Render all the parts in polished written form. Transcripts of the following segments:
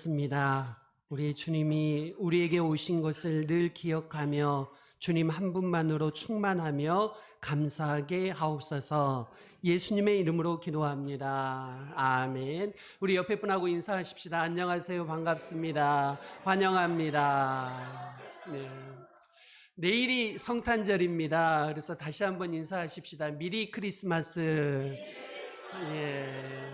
습니다. 우리 주님이 우리에게 오신 것을 늘 기억하며 주님 한 분만으로 충만하며 감사하게 하옵소서. 예수님의 이름으로 기도합니다. 아멘. 우리 옆에 분하고 인사하십시다. 안녕하세요. 반갑습니다. 환영합니다. 네. 내일이 성탄절입니다. 그래서 다시 한번 인사하십시다. 미리 크리스마스. 예.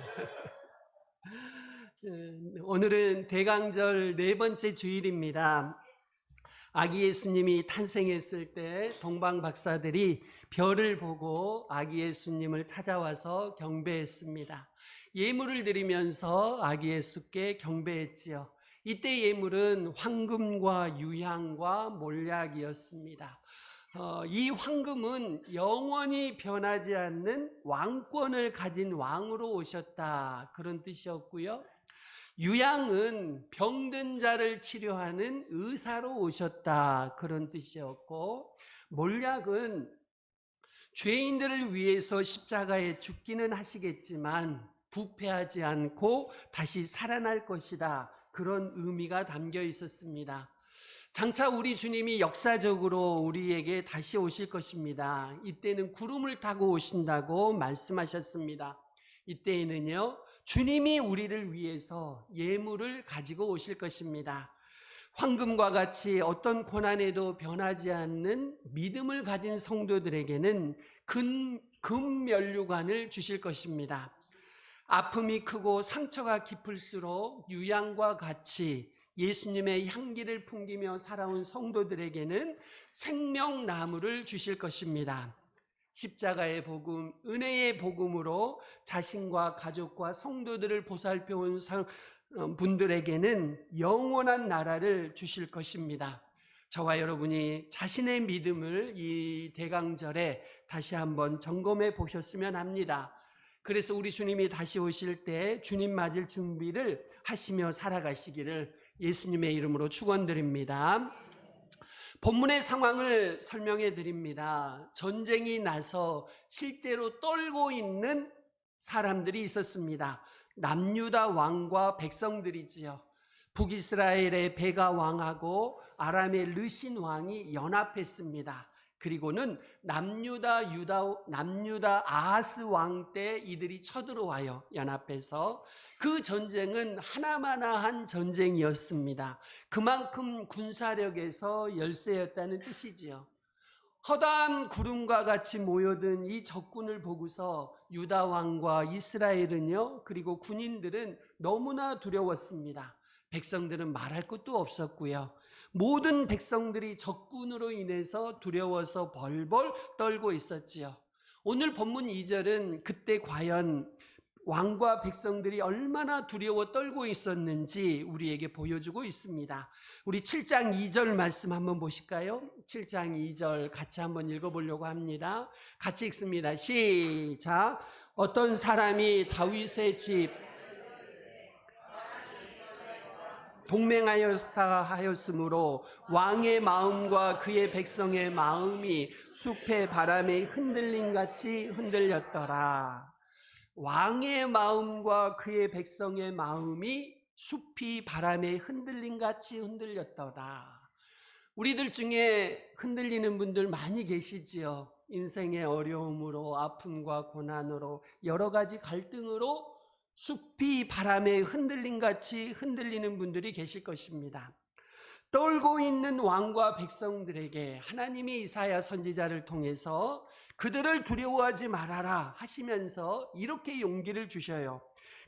오늘은 대강절 네 번째 주일입니다. 아기 예수님이 탄생했을 때 동방 박사들이 별을 보고 아기 예수님을 찾아와서 경배했습니다. 예물을 드리면서 아기 예수께 경배했지요. 이때 예물은 황금과 유향과 몰약이었습니다. 이 황금은 영원히 변하지 않는 왕권을 가진 왕으로 오셨다, 그런 뜻이었고요. 유향은 병든 자를 치료하는 의사로 오셨다, 그런 뜻이었고, 몰약은 죄인들을 위해서 십자가에 죽기는 하시겠지만 부패하지 않고 다시 살아날 것이다, 그런 의미가 담겨 있었습니다. 장차 우리 주님이 역사적으로 우리에게 다시 오실 것입니다. 이때는 구름을 타고 오신다고 말씀하셨습니다. 이때에는요, 주님이 우리를 위해서 예물을 가지고 오실 것입니다. 황금과 같이 어떤 고난에도 변하지 않는 믿음을 가진 성도들에게는 금면류관을 주실 것입니다. 아픔이 크고 상처가 깊을수록 유향과 같이 예수님의 향기를 풍기며 살아온 성도들에게는 생명나무를 주실 것입니다. 십자가의 복음, 은혜의 복음으로 자신과 가족과 성도들을 보살펴온 분들에게는 영원한 나라를 주실 것입니다. 저와 여러분이 자신의 믿음을 이 대강절에 다시 한번 점검해 보셨으면 합니다. 그래서 우리 주님이 다시 오실 때 주님 맞을 준비를 하시며 살아가시기를 예수님의 이름으로 축원드립니다. 본문의 상황을 설명해 드립니다. 전쟁이 나서 실제로 떨고 있는 사람들이 있었습니다. 남유다 왕과 백성들이지요. 북이스라엘의 베가 왕하고 아람의 르신 왕이 연합했습니다. 그리고는 남유다 아하스 왕 때 이들이 쳐들어와요. 연합해서. 그 전쟁은 하나마나한 전쟁이었습니다. 그만큼 군사력에서 열세였다는 뜻이지요. 허다한 구름과 같이 모여든 이 적군을 보고서 유다 왕과 이스라엘은요, 그리고 군인들은 너무나 두려웠습니다. 백성들은 말할 것도 없었고요. 모든 백성들이 적군으로 인해서 두려워서 벌벌 떨고 있었지요. 오늘 본문 2절은 그때 과연 왕과 백성들이 얼마나 두려워 떨고 있었는지 우리에게 보여주고 있습니다. 우리 7장 2절 말씀 한번 보실까요? 7장 2절 같이 한번 읽어보려고 합니다. 같이 읽습니다. 시작. 어떤 사람이 다윗의 집 동맹하였다 하였으므로 왕의 마음과 그의 백성의 마음이 숲의 바람에 흔들림같이 흔들렸더라. 왕의 마음과 그의 백성의 마음이 숲이 바람에 흔들림같이 흔들렸더라. 우리들 중에 흔들리는 분들 많이 계시지요. 인생의 어려움으로, 아픔과 고난으로, 여러 가지 갈등으로 숲이 바람에 흔들림같이 흔들리는 분들이 계실 것입니다. 떨고 있는 왕과 백성들에게 하나님이 이사야 선지자를 통해서 그들을 두려워하지 말아라 하시면서 이렇게 용기를 주셔요.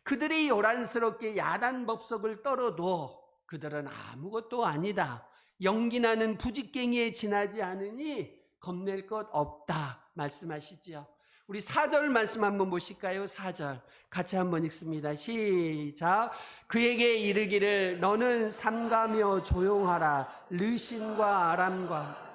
그들이 요란스럽게 야단법석을 떨어도 그들은 아무것도 아니다. 연기나는 부직갱이에 지나지 않으니 겁낼 것 없다 말씀하시지요. 우리 4절 말씀 한번 보실까요? 4절 같이 한번 읽습니다. 시작. 그에게 이르기를 너는 삼가며 조용하라. 르신과 아람과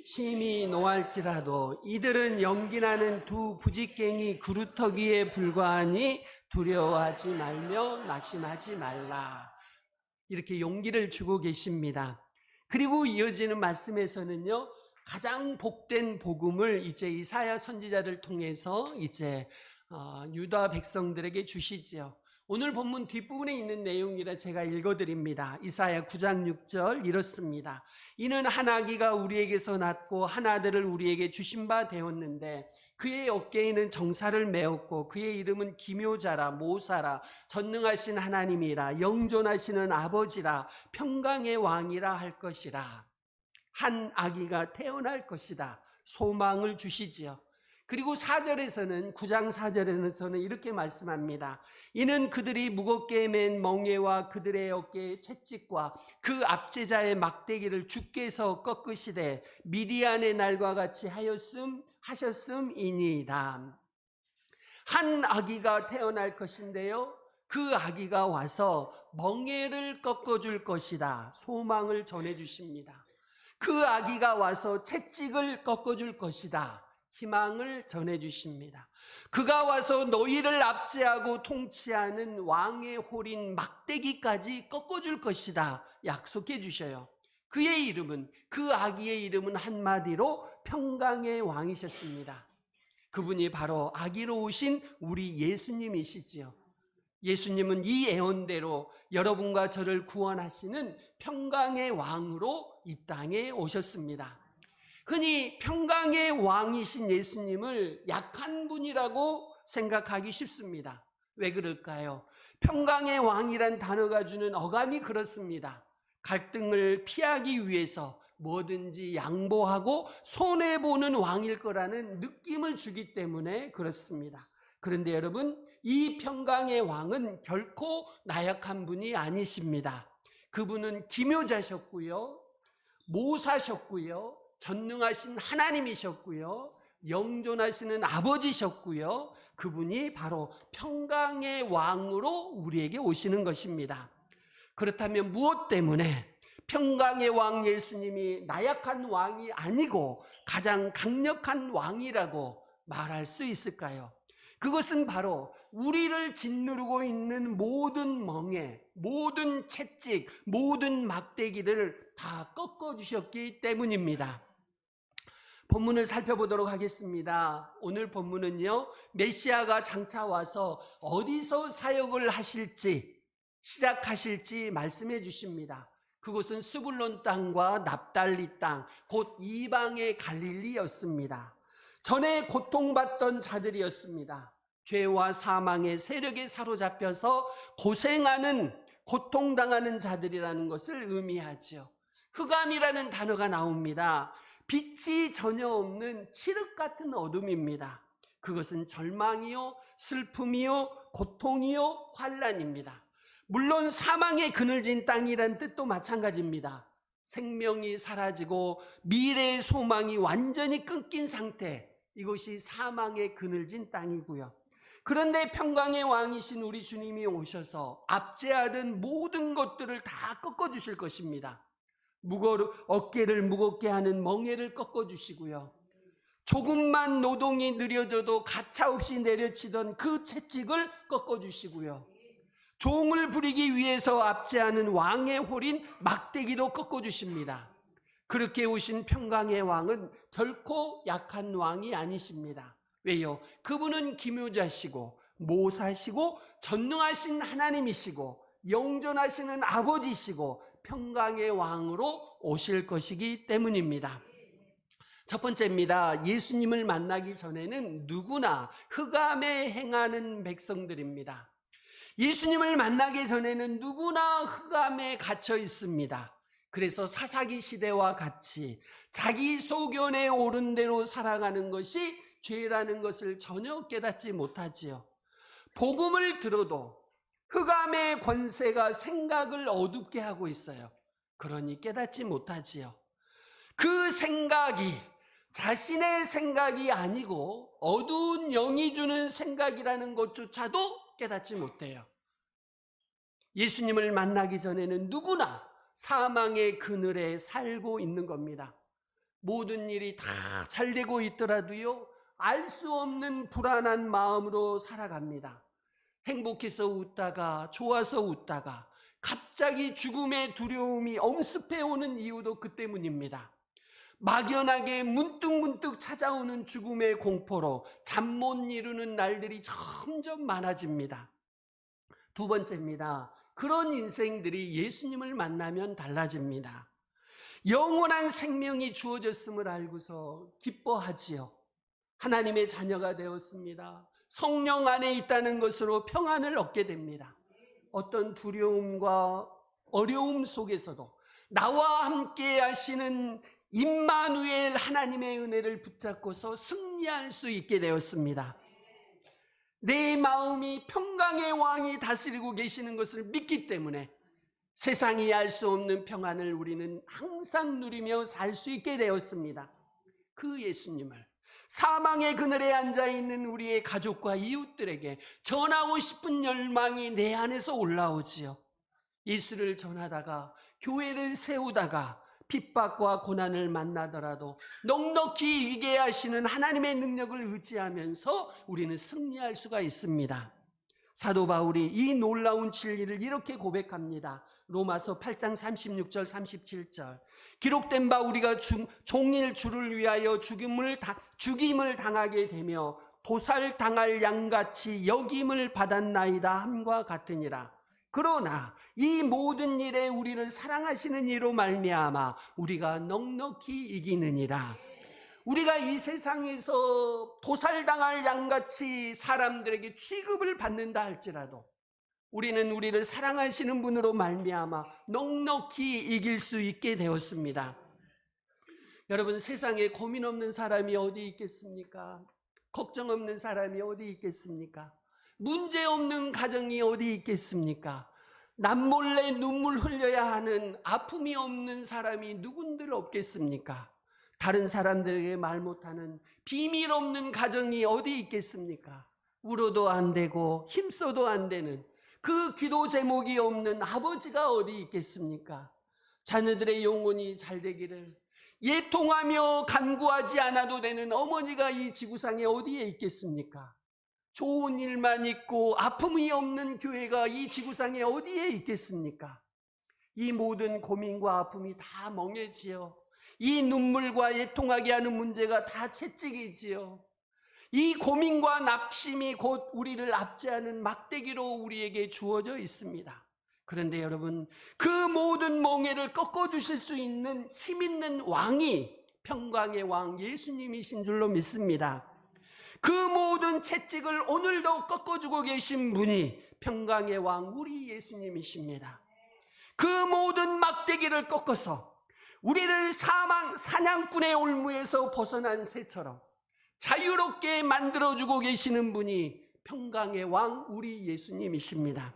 심히 노할지라도 이들은 연기나는 두 부직갱이 그루터기에 불과하니 두려워하지 말며 낙심하지 말라. 이렇게 용기를 주고 계십니다. 그리고 이어지는 말씀에서는요, 가장 복된 복음을 이제 이사야 선지자를 통해서 이제 유다 백성들에게 주시지요. 오늘 본문 뒷부분에 있는 내용이라 제가 읽어드립니다. 이사야 9장 6절 이렇습니다. 이는 한 아기가 우리에게서 낳고 한 아들을 우리에게 주신 바 되었는데 그의 어깨에는 정사를 메었고 그의 이름은 기묘자라 모사라 전능하신 하나님이라 영존하시는 아버지라 평강의 왕이라 할 것이라. 한 아기가 태어날 것이다. 소망을 주시지요. 그리고 4절에서는 9장 4절에서는 이렇게 말씀합니다. 이는 그들이 무겁게 맨 멍에와 그들의 어깨의 채찍과 그 압제자의 막대기를 주께서 꺾으시되 미디안의 날과 같이 하셨음이니이다. 한 아기가 태어날 것인데요, 그 아기가 와서 멍에를 꺾어줄 것이다. 소망을 전해주십니다. 그 아기가 와서 채찍을 꺾어줄 것이다. 희망을 전해주십니다. 그가 와서 너희를 압제하고 통치하는 왕의 홀인 막대기까지 꺾어줄 것이다. 약속해 주셔요. 그의 이름은, 그 아기의 이름은 한마디로 평강의 왕이셨습니다. 그분이 바로 아기로 오신 우리 예수님이시지요. 예수님은 이 예언대로 여러분과 저를 구원하시는 평강의 왕으로 이 땅에 오셨습니다. 흔히 평강의 왕이신 예수님을 약한 분이라고 생각하기 쉽습니다. 왜 그럴까요? 평강의 왕이란 단어가 주는 어감이 그렇습니다. 갈등을 피하기 위해서 뭐든지 양보하고 손해보는 왕일 거라는 느낌을 주기 때문에 그렇습니다. 그런데 여러분, 이 평강의 왕은 결코 나약한 분이 아니십니다. 그분은 기묘자셨고요, 모사셨고요, 전능하신 하나님이셨고요, 영존하시는 아버지셨고요, 그분이 바로 평강의 왕으로 우리에게 오시는 것입니다. 그렇다면 무엇 때문에 평강의 왕 예수님이 나약한 왕이 아니고 가장 강력한 왕이라고 말할 수 있을까요? 그것은 바로 우리를 짓누르고 있는 모든 멍에, 모든 채찍, 모든 막대기를 다 꺾어주셨기 때문입니다. 본문을 살펴보도록 하겠습니다. 오늘 본문은요, 메시아가 장차 와서 어디서 사역을 하실지, 시작하실지 말씀해 주십니다. 그곳은 스불론 땅과 납달리 땅, 곧 이방의 갈릴리였습니다. 전에 고통받던 자들이었습니다. 죄와 사망의 세력에 사로잡혀서 고생하는, 고통당하는 자들이라는 것을 의미하죠. 흑암이라는 단어가 나옵니다. 빛이 전혀 없는 칠흑 같은 어둠입니다. 그것은 절망이요, 슬픔이요, 고통이요, 환난입니다. 물론 사망의 그늘진 땅이란 뜻도 마찬가지입니다. 생명이 사라지고 미래의 소망이 완전히 끊긴 상태, 이것이 사망의 그늘진 땅이고요. 그런데 평강의 왕이신 우리 주님이 오셔서 압제하던 모든 것들을 다 꺾어주실 것입니다. 어깨를 무겁게 하는 멍에를 꺾어주시고요, 조금만 노동이 느려져도 가차없이 내려치던 그 채찍을 꺾어주시고요, 종을 부리기 위해서 압제하는 왕의 홀인 막대기도 꺾어주십니다. 그렇게 오신 평강의 왕은 결코 약한 왕이 아니십니다. 왜요? 그분은 기묘자시고 모사시고 전능하신 하나님이시고 영존하시는 아버지시고 평강의 왕으로 오실 것이기 때문입니다. 첫 번째입니다. 예수님을 만나기 전에는 누구나 흑암에 행하는 백성들입니다. 예수님을 만나기 전에는 누구나 흑암에 갇혀 있습니다. 그래서 사사기 시대와 같이 자기 소견에 옳은 대로 살아가는 것이 죄라는 것을 전혀 깨닫지 못하지요. 복음을 들어도 흑암의 권세가 생각을 어둡게 하고 있어요. 그러니 깨닫지 못하지요. 그 생각이 자신의 생각이 아니고 어두운 영이 주는 생각이라는 것조차도 깨닫지 못해요. 예수님을 만나기 전에는 누구나 사망의 그늘에 살고 있는 겁니다. 모든 일이 다 잘 되고 있더라도요, 알 수 없는 불안한 마음으로 살아갑니다. 행복해서 웃다가, 좋아서 웃다가 갑자기 죽음의 두려움이 엄습해 오는 이유도 그 때문입니다. 막연하게 문득문득 찾아오는 죽음의 공포로 잠 못 이루는 날들이 점점 많아집니다. 두 번째입니다. 그런 인생들이 예수님을 만나면 달라집니다. 영원한 생명이 주어졌음을 알고서 기뻐하지요. 하나님의 자녀가 되었습니다. 성령 안에 있다는 것으로 평안을 얻게 됩니다. 어떤 두려움과 어려움 속에서도 나와 함께 하시는 임마누엘 하나님의 은혜를 붙잡고서 승리할 수 있게 되었습니다. 내 마음이 평강의 왕이 다스리고 계시는 것을 믿기 때문에 세상이 알 수 없는 평안을 우리는 항상 누리며 살 수 있게 되었습니다. 그 예수님을 사망의 그늘에 앉아있는 우리의 가족과 이웃들에게 전하고 싶은 열망이 내 안에서 올라오지요. 예수를 전하다가 교회를 세우다가 핍박과 고난을 만나더라도 넉넉히 이기게 하시는 하나님의 능력을 의지하면서 우리는 승리할 수가 있습니다. 사도 바울이 이 놀라운 진리를 이렇게 고백합니다. 로마서 8장 36절 37절. 기록된 바 우리가 종일 주를 위하여 죽임을 당하게 되며 도살당할 양같이 여김을 받았나이다 함과 같으니라. 그러나 이 모든 일에 우리를 사랑하시는 이로 말미암아 우리가 넉넉히 이기느니라. 우리가 이 세상에서 도살당할 양같이 사람들에게 취급을 받는다 할지라도 우리는 우리를 사랑하시는 분으로 말미암아 넉넉히 이길 수 있게 되었습니다. 여러분, 세상에 고민 없는 사람이 어디 있겠습니까? 걱정 없는 사람이 어디 있겠습니까? 문제 없는 가정이 어디 있겠습니까? 남몰래 눈물 흘려야 하는 아픔이 없는 사람이 누군들 없겠습니까? 다른 사람들에게 말 못하는 비밀 없는 가정이 어디 있겠습니까? 울어도 안 되고 힘써도 안 되는 그 기도 제목이 없는 아버지가 어디 있겠습니까? 자녀들의 영혼이 잘 되기를 예통하며 간구하지 않아도 되는 어머니가 이 지구상에 어디에 있겠습니까? 좋은 일만 있고 아픔이 없는 교회가 이 지구상에 어디에 있겠습니까? 이 모든 고민과 아픔이 다 멍해지요. 이 눈물과 예통하게 하는 문제가 다 채찍이지요. 이 고민과 낙심이 곧 우리를 압제하는 막대기로 우리에게 주어져 있습니다. 그런데 여러분, 그 모든 멍해를 꺾어주실 수 있는 힘 있는 왕이 평강의 왕 예수님이신 줄로 믿습니다. 그 모든 채찍을 오늘도 꺾어주고 계신 분이 평강의 왕 우리 예수님이십니다. 그 모든 막대기를 꺾어서 우리를 사냥꾼의 올무에서 벗어난 새처럼 자유롭게 만들어주고 계시는 분이 평강의 왕 우리 예수님이십니다.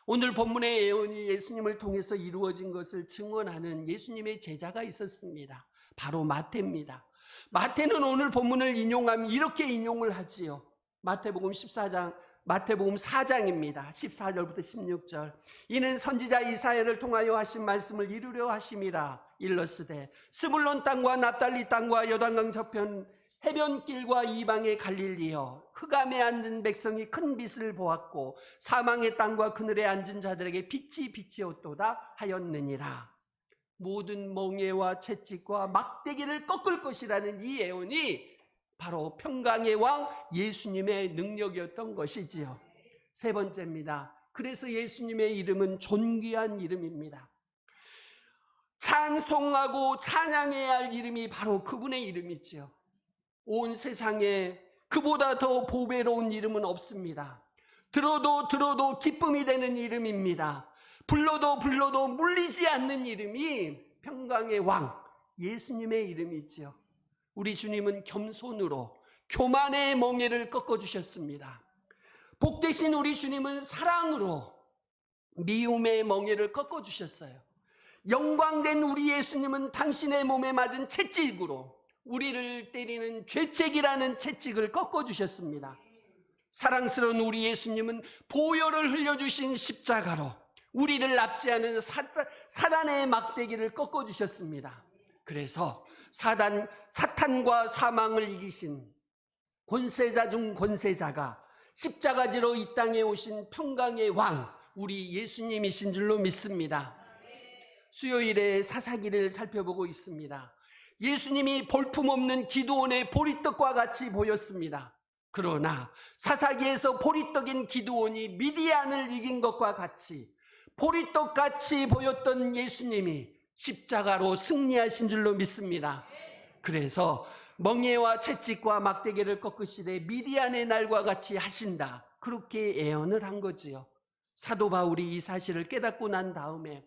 오늘 본문의 예언이 예수님을 통해서 이루어진 것을 증언하는 예수님의 제자가 있었습니다. 바로 마태입니다. 마태는 오늘 본문을 인용하면 이렇게 인용을 하지요. 마태복음 4장입니다. 14절부터 16절. 이는 선지자 이사야를 통하여 하신 말씀을 이루려 하심이라. 일러스되 스불론 땅과 납달리 땅과 요단강 저편 해변길과 이방의 갈릴리여, 흑암에 앉은 백성이 큰 빛을 보았고 사망의 땅과 그늘에 앉은 자들에게 빛이 비치었도다 하였느니라. 모든 멍에와 채찍과 막대기를 꺾을 것이라는 이 예언이 바로 평강의 왕 예수님의 능력이었던 것이지요. 세 번째입니다. 그래서 예수님의 이름은 존귀한 이름입니다. 찬송하고 찬양해야 할 이름이 바로 그분의 이름이지요. 온 세상에 그보다 더 보배로운 이름은 없습니다. 들어도 기쁨이 되는 이름입니다. 불러도 물리지 않는 이름이 평강의 왕 예수님의 이름이지요. 우리 주님은 겸손으로 교만의 멍에를 꺾어주셨습니다. 복되신 우리 주님은 사랑으로 미움의 멍에를 꺾어주셨어요. 영광된 우리 예수님은 당신의 몸에 맞은 채찍으로 우리를 때리는 죄책이라는 채찍을 꺾어주셨습니다. 사랑스러운 우리 예수님은 보혈을 흘려주신 십자가로 우리를 납치하는 사단의 막대기를 꺾어주셨습니다. 그래서 사탄과 사망을 이기신 권세자 중 권세자가 십자가지로 이 땅에 오신 평강의 왕 우리 예수님이신 줄로 믿습니다. 수요일에 사사기를 살펴보고 있습니다. 예수님이 볼품없는 기드온의 보리떡과 같이 보였습니다. 그러나 사사기에서 보리떡인 기드온이 미디안을 이긴 것과 같이 보리떡같이 보였던 예수님이 십자가로 승리하신 줄로 믿습니다. 그래서 멍에와 채찍과 막대기를 꺾으시되 미디안의 날과 같이 하신다, 그렇게 예언을 한 거지요. 사도 바울이 이 사실을 깨닫고 난 다음에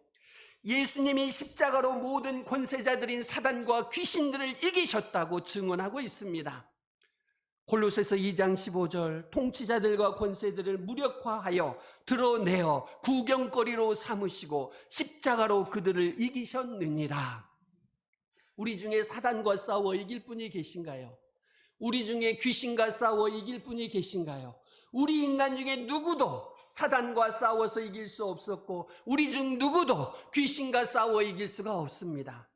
예수님이 십자가로 모든 권세자들인 사단과 귀신들을 이기셨다고 증언하고 있습니다. 골로새서 2장 15절, 통치자들과 권세들을 무력화하여 드러내어 구경거리로 삼으시고 십자가로 그들을 이기셨느니라. 우리 중에 사단과 싸워 이길 분이 계신가요? 우리 중에 귀신과 싸워 이길 분이 계신가요? 우리 인간 중에 누구도 사단과 싸워서 이길 수 없었고 우리 중 누구도 귀신과 싸워 이길 수가 없습니다.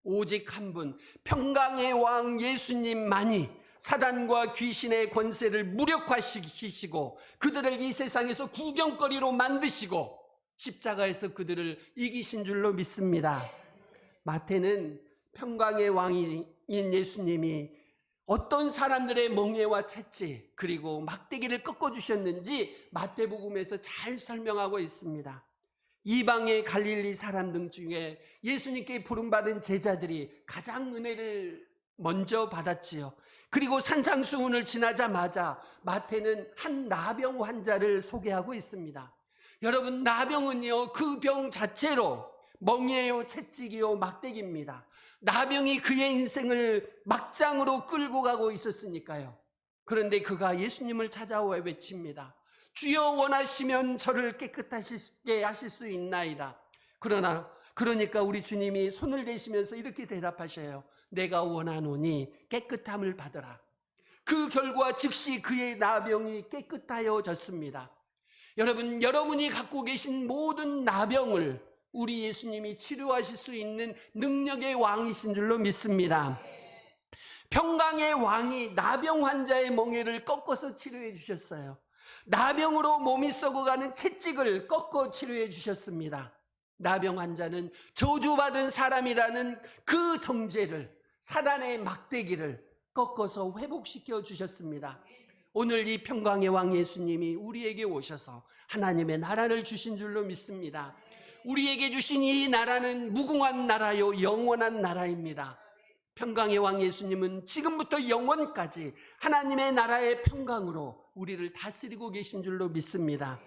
오직 한 분, 평강의 왕 예수님만이 사단과 귀신의 권세를 무력화시키시고 그들을 이 세상에서 구경거리로 만드시고 십자가에서 그들을 이기신 줄로 믿습니다. 마태는 평강의 왕인 예수님이 어떤 사람들의 멍에와 채찍 그리고 막대기를 꺾어주셨는지 마태복음에서 잘 설명하고 있습니다. 이방의 갈릴리 사람들 중에 예수님께 부름받은 제자들이 가장 은혜를 먼저 받았지요. 그리고 산상수훈을 지나자마자 마태는 한 나병 환자를 소개하고 있습니다. 여러분, 나병은요, 그 병 자체로 멍에요, 채찍이요, 막대기입니다. 나병이 그의 인생을 막장으로 끌고 가고 있었으니까요. 그런데 그가 예수님을 찾아와 외칩니다. 주여, 원하시면 저를 깨끗하시게 하실 수 있나이다. 그러니까 우리 주님이 손을 대시면서 이렇게 대답하셔요. 내가 원하노니 깨끗함을 받으라. 그 결과 즉시 그의 나병이 깨끗하여졌습니다. 여러분, 여러분이 갖고 계신 모든 나병을 우리 예수님이 치료하실 수 있는 능력의 왕이신 줄로 믿습니다. 평강의 왕이 나병 환자의 멍에를 꺾어서 치료해 주셨어요. 나병으로 몸이 썩어가는 채찍을 꺾어 치료해 주셨습니다. 나병 환자는 저주받은 사람이라는 그 정죄를, 사단의 막대기를 꺾어서 회복시켜 주셨습니다. 오늘 이 평강의 왕 예수님이 우리에게 오셔서 하나님의 나라를 주신 줄로 믿습니다. 우리에게 주신 이 나라는 무궁한 나라요, 영원한 나라입니다. 평강의 왕 예수님은 지금부터 영원까지 하나님의 나라의 평강으로 우리를 다스리고 계신 줄로 믿습니다.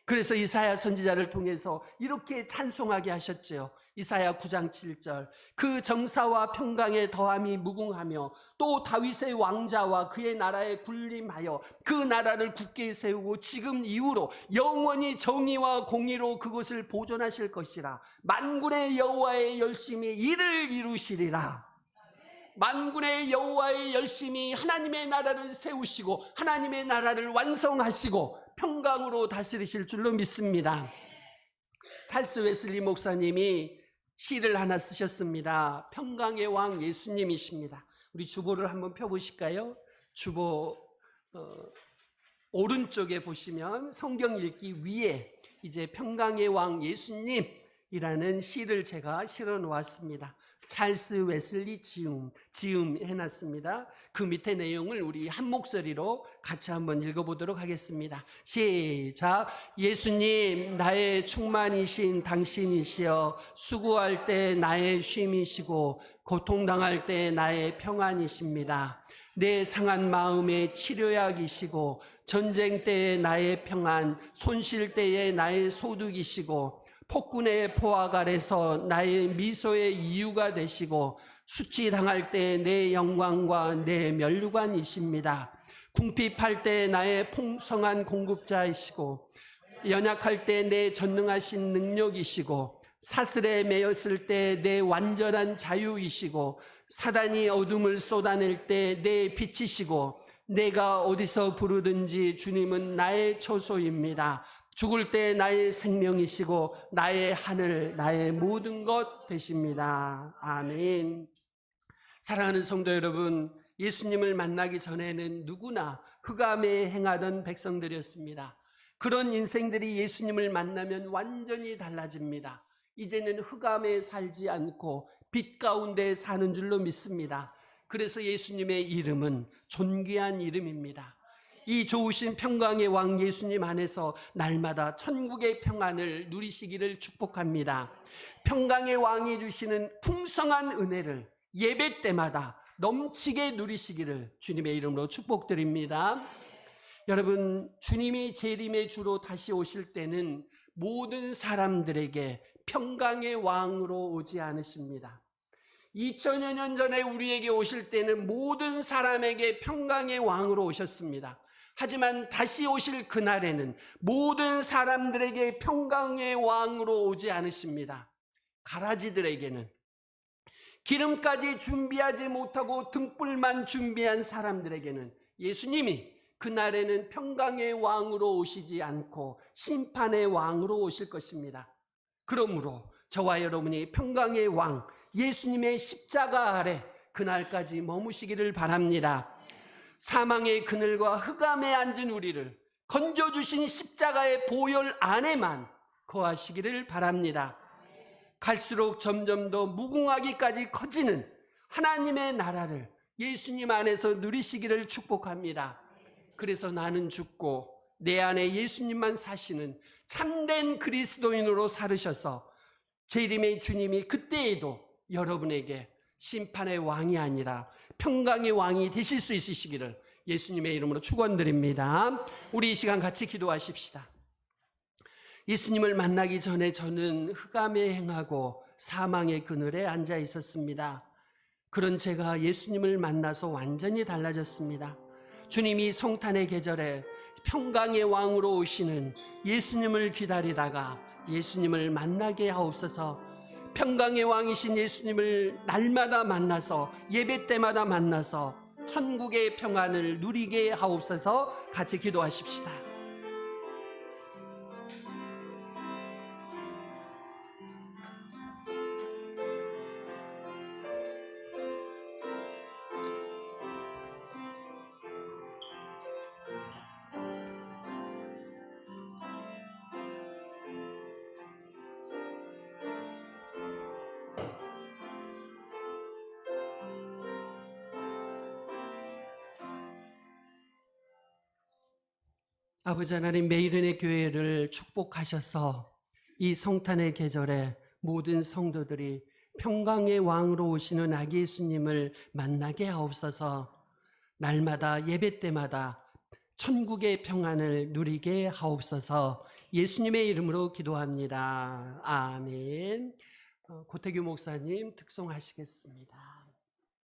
그래서 이사야 선지자를 통해서 이렇게 찬송하게 하셨지요. 이사야 9장 7절, 그 정사와 평강의 더함이 무궁하며 또 다윗의 왕자와 그의 나라에 군림하여 그 나라를 굳게 세우고 지금 이후로 영원히 정의와 공의로 그것을 보존하실 것이라. 만군의 여호와의 열심히 이를 이루시리라. 만군의 여호와의 열심히 하나님의 나라를 세우시고 하나님의 나라를 완성하시고 평강으로 다스리실 줄로 믿습니다. 찰스 웨슬리 목사님이 시를 하나 쓰셨습니다. 평강의 왕 예수님이십니다. 우리 주보를 한번 펴보실까요? 주보 오른쪽에 보시면 성경 읽기 위에 이제 평강의 왕 예수님이라는 시를 제가 실어 놓았습니다. 찰스 웨슬리 지음 해놨습니다. 그 밑에 내용을 우리 한 목소리로 같이 한번 읽어보도록 하겠습니다. 시작. 예수님, 나의 충만이신 당신이시여, 수고할 때 나의 쉼이시고 고통당할 때 나의 평안이십니다. 내 상한 마음의 치료약이시고 전쟁 때의 나의 평안, 손실 때의 나의 소득이시고 폭군의 포악 아래서 나의 미소의 이유가 되시고 수치당할 때 내 영광과 내 면류관이십니다. 궁핍할 때 나의 풍성한 공급자이시고 연약할 때 내 전능하신 능력이시고 사슬에 매였을 때 내 완전한 자유이시고 사단이 어둠을 쏟아낼 때 내 빛이시고 내가 어디서 부르든지 주님은 나의 처소입니다. 죽을 때 나의 생명이시고 나의 하늘, 나의 모든 것 되십니다. 아멘. 사랑하는 성도 여러분, 예수님을 만나기 전에는 누구나 흑암에 행하던 백성들이었습니다. 그런 인생들이 예수님을 만나면 완전히 달라집니다. 이제는 흑암에 살지 않고 빛 가운데 사는 줄로 믿습니다. 그래서 예수님의 이름은 존귀한 이름입니다. 이 좋으신 평강의 왕 예수님 안에서 날마다 천국의 평안을 누리시기를 축복합니다. 평강의 왕이 주시는 풍성한 은혜를 예배 때마다 넘치게 누리시기를 주님의 이름으로 축복드립니다. 여러분, 주님이 재림의 주로 다시 오실 때는 모든 사람들에게 평강의 왕으로 오지 않으십니다. 2000여 년 전에 우리에게 오실 때는 모든 사람에게 평강의 왕으로 오셨습니다. 하지만 다시 오실 그날에는 모든 사람들에게 평강의 왕으로 오지 않으십니다. 가라지들에게는, 기름까지 준비하지 못하고 등불만 준비한 사람들에게는 예수님이 그날에는 평강의 왕으로 오시지 않고 심판의 왕으로 오실 것입니다. 그러므로 저와 여러분이 평강의 왕 예수님의 십자가 아래 그날까지 머무시기를 바랍니다. 사망의 그늘과 흑암에 앉은 우리를 건져주신 십자가의 보혈 안에만 거하시기를 바랍니다. 갈수록 점점 더 무궁하기까지 커지는 하나님의 나라를 예수님 안에서 누리시기를 축복합니다. 그래서 나는 죽고 내 안에 예수님만 사시는 참된 그리스도인으로 살으셔서 재림의 주님이 그때에도 여러분에게 심판의 왕이 아니라 평강의 왕이 되실 수 있으시기를 예수님의 이름으로 축원드립니다. 우리 이 시간 같이 기도하십시다. 예수님을 만나기 전에 저는 흑암에 행하고 사망의 그늘에 앉아 있었습니다. 그런 제가 예수님을 만나서 완전히 달라졌습니다. 주님이 성탄의 계절에 평강의 왕으로 오시는 예수님을 기다리다가 예수님을 만나게 하옵소서. 평강의 왕이신 예수님을 날마다 만나서 예배 때마다 만나서 천국의 평안을 누리게 하옵소서. 같이 기도하십시다. 아버지 하나님, 매일은의 교회를 축복하셔서 이 성탄의 계절에 모든 성도들이 평강의 왕으로 오시는 아기 예수님을 만나게 하옵소서. 날마다 예배 때마다 천국의 평안을 누리게 하옵소서. 예수님의 이름으로 기도합니다. 아멘. 고태규 목사님 특송하시겠습니다.